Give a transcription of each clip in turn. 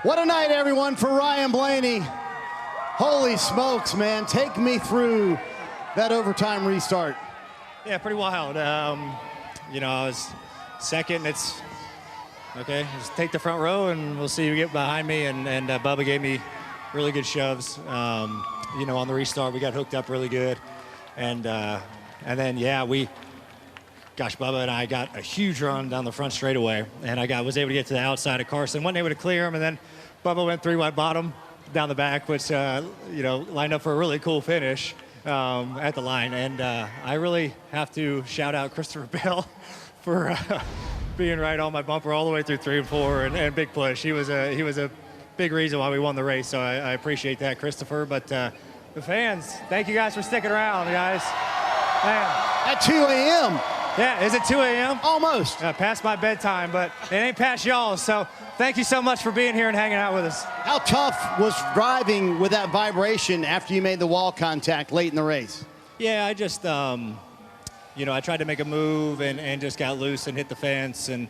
What a night, everyone, for Ryan Blaney. Holy smokes, man. Take me through that overtime restart. Yeah, pretty wild. You know, I was second. It's okay. Just take the front row, and we'll see who get behind me. And Bubba gave me really good shoves. You know, on the restart, we got hooked up really good. And then, yeah, Bubba and I got a huge run down the front straightaway, and I was able to get to the outside of Carson. Wasn't able to clear him, and then Bubba went 3-wide bottom down the back, which, you know, lined up for a really cool finish at the line. And I really have to shout out Christopher Bell for being right on my bumper all the way through 3 and 4 and big push. He was a big reason why we won the race, so I appreciate that, Christopher. But the fans, thank you guys for sticking around, guys. Man. At 2 a.m. Yeah, is it 2 a.m.? Almost. Past my bedtime, but it ain't past y'all. So thank you so much for being here and hanging out with us. How tough was driving with that vibration after you made the wall contact late in the race? Yeah, I just, you know, I tried to make a move and just got loose and hit the fence. And,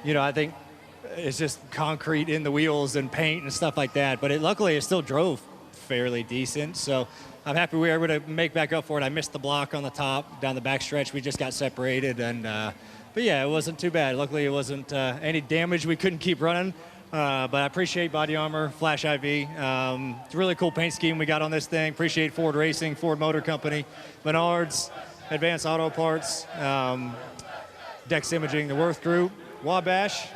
you know, I think it's just concrete in the wheels and paint and stuff like that. But luckily, it still drove fairly decent. So I'm happy we were able to make back up for it. I missed the block on the top, down the back stretch. We just got separated. And but, yeah, it wasn't too bad. Luckily, it wasn't any damage. We couldn't keep running. But I appreciate Body Armor, Flash IV. It's a really cool paint scheme we got on this thing. Appreciate Ford Racing, Ford Motor Company, Menards, Advanced Auto Parts, Dex Imaging, the Worth Group, Wabash,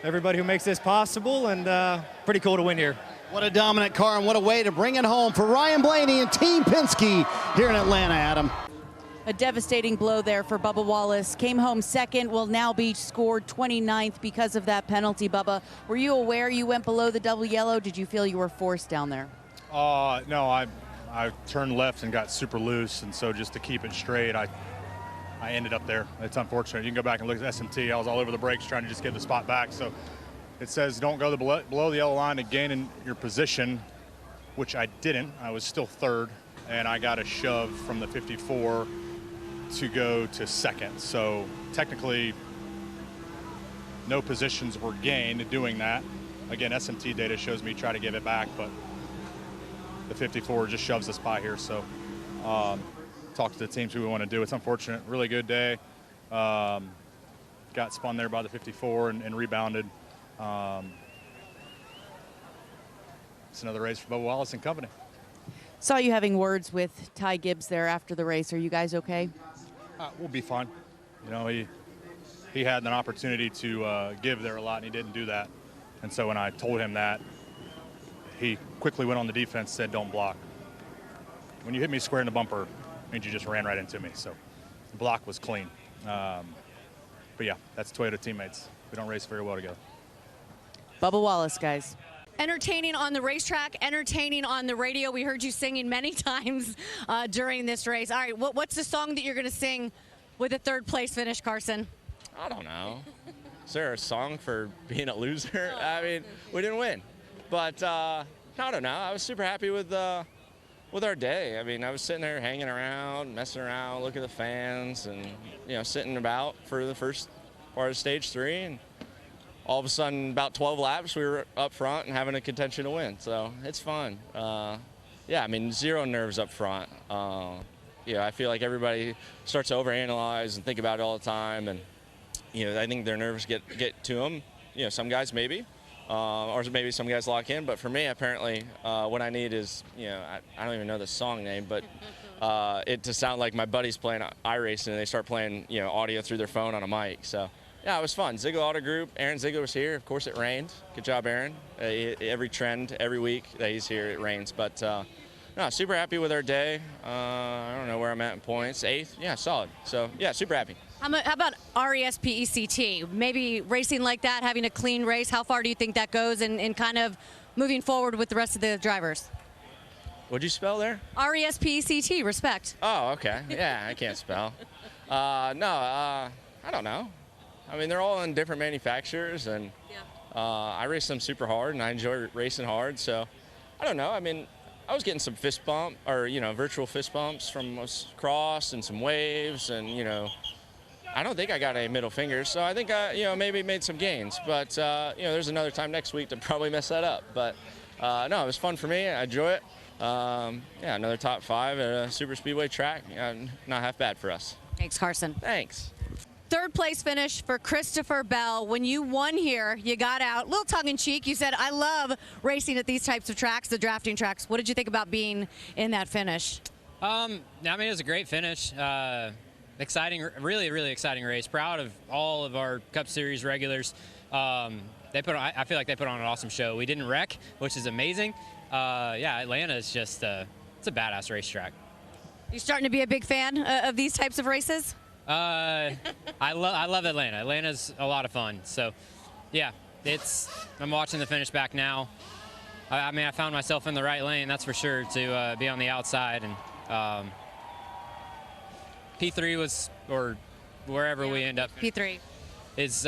everybody who makes this possible, and pretty cool to win here. What a dominant car, and what a way to bring it home for Ryan Blaney and Team Penske here in Atlanta, Adam. A devastating blow there for Bubba Wallace. Came home second, will now be scored 29th because of that penalty, Bubba. Were you aware you went below the double yellow? Did you feel you were forced down there? No, I turned left and got super loose, and so just to keep it straight, I ended up there. It's unfortunate. You can go back and look at SMT. I was all over the brakes trying to just get the spot back. So it says don't go below the yellow line to gain in your position, which I didn't. I was still third, and I got a shove from the 54 to go to second. So technically, no positions were gained doing that. Again, SMT data shows me try to give it back, but the 54 just shoves us by here. So talk to the teams who we want to do. It's unfortunate. Really good day. Got spun there by the 54 and rebounded. It's another race for Bubba Wallace and company. Saw you having words with Ty Gibbs there after the race. Are you guys okay? We'll be fine. You know, he had an opportunity to give there a lot, and he didn't do that. And so when I told him that, he quickly went on the defense, said, don't block. When you hit me square in the bumper, it means you just ran right into me. So the block was clean. But, yeah, that's Toyota teammates. We don't race very well together. Bubba Wallace, guys. Entertaining on the racetrack, entertaining on the radio. We heard you singing many times during this race. All right, what's the song that you're going to sing with a third place finish, Carson? I don't know. Is there a song for being a loser? I mean, we didn't win. But I don't know. I was super happy with our day. I mean, I was sitting there hanging around, messing around, looking at the fans, and, you know, sitting about for the first part of stage 3. And all of a sudden, about 12 laps, we were up front and having a contention to win. So it's fun. Yeah, I mean, zero nerves up front. Yeah, I feel like everybody starts to overanalyze and think about it all the time. And, you know, I think their nerves get to them. You know, some guys maybe. Or maybe some guys lock in. But for me, apparently, what I need is, you know, I don't even know the song name, but it to sound like my buddies playing iRacing and they start playing, you know, audio through their phone on a mic. So. Yeah, it was fun. Ziegler Auto Group, Aaron Ziegler was here. Of course, it rained. Good job, Aaron. Every trend, every week that he's here, it rains. But, no, super happy with our day. I don't know where I'm at in points. 8th? Yeah, solid. So, yeah, super happy. How about RESPECT? Maybe racing like that, having a clean race, how far do you think that goes in kind of moving forward with the rest of the drivers? What'd you spell there? RESPECT, respect. Oh, okay. Yeah, I can't spell. I don't know. I mean, they're all in different manufacturers, and I race them super hard, and I enjoy racing hard. So, I don't know. I mean, I was getting some fist bump, or, you know, virtual fist bumps from cross and some waves, and, you know, I don't think I got any middle fingers, so I think maybe made some gains. But there's another time next week to probably mess that up. But no, it was fun for me. I enjoy it. Another top 5 at a super speedway track. Not half bad for us. Thanks, Carson. Thanks. Third place finish for Christopher Bell. When you won here, you got out. A little tongue-in-cheek. You said, I love racing at these types of tracks, the drafting tracks. What did you think about being in that finish? It was a great finish. Exciting, really, really exciting race. Proud of all of our Cup Series regulars. I feel like they put on an awesome show. We didn't wreck, which is amazing. Atlanta is just it's a badass racetrack. You starting to be a big fan of these types of races? I love Atlanta. Atlanta's a lot of fun. So, yeah, I'm watching the finish back now. I found myself in the right lane, that's for sure, to be on the outside. And P3 was, or wherever we end up. P3 is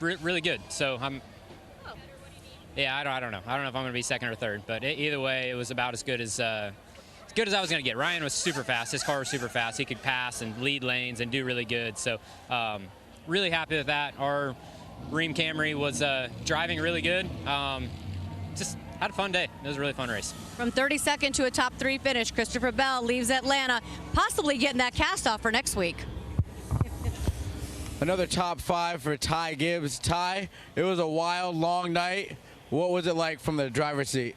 really good. So I don't know. I don't know if I'm going to be second or third, but either way, it was about as good as I was going to get. Ryan was super fast. His car was super fast. He could pass and lead lanes and do really good. So really happy with that. Our Ream Camry was driving really good. Just had a fun day. It was a really fun race. From 32nd to a top 3 finish, Christopher Bell leaves Atlanta, possibly getting that cast off for next week. Another top 5 for Ty Gibbs. Ty, it was a wild, long night. What was it like from the driver's seat?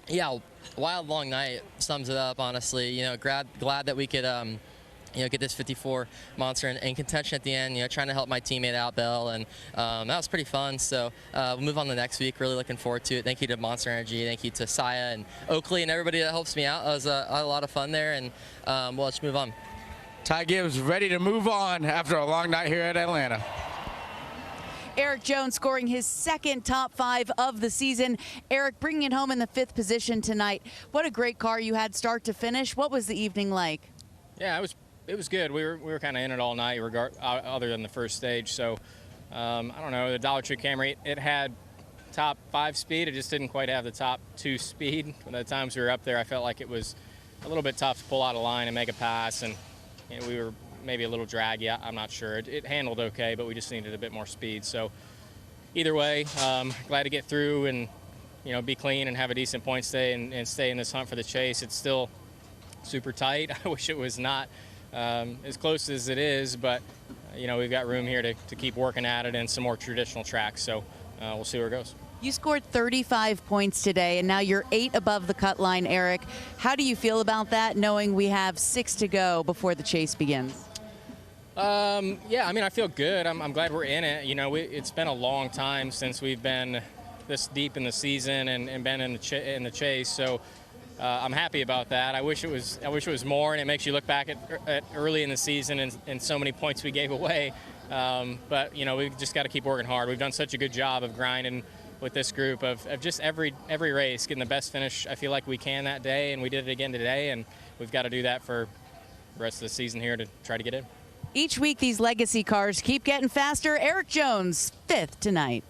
Yeah, wild, long night sums it up, honestly. Glad that we could, get this 54 monster in contention at the end, trying to help my teammate out, Bell, and that was pretty fun. So we'll move on to next week. Really looking forward to it. Thank you to Monster Energy. Thank you to Saya and Oakley and everybody that helps me out. It was I had a lot of fun there, and let's move on. Ty Gibbs ready to move on after a long night here at Atlanta. Erik Jones scoring his second top 5 of the season. Erik bringing it home in the 5th position tonight. What a great car you had start to finish. What was the evening like? Yeah, it was good. We were kind of in it all night, other than the first stage. So I don't know. The Dollar Tree Camry, it had top 5 speed. It just didn't quite have the top 2 speed. By the times we were up there, I felt like it was a little bit tough to pull out a line and make a pass, and we were maybe a little draggy. I'm not sure. It handled okay, but we just needed a bit more speed. So either way, glad to get through and be clean and have a decent point stay and stay in this hunt for the chase. It's still super tight. I wish it was not as close as it is, but we've got room here to keep working at it and some more traditional tracks. So we'll see where it goes. You scored 35 points today, and now you're 8 above the cut line, Erik. How do you feel about that, knowing we have 6 to go before the chase begins? I feel good. I'm glad we're in it. It's been a long time since we've been this deep in the season and been in the chase. So I'm happy about that. I wish it was more, and it makes you look back at early in the season and so many points we gave away. But we've just got to keep working hard. We've done such a good job of grinding with this group of just every race, getting the best finish I feel like we can that day, and we did it again today, and we've got to do that for the rest of the season here to try to get in. Each week, these legacy cars keep getting faster. Erik Jones, 5th tonight.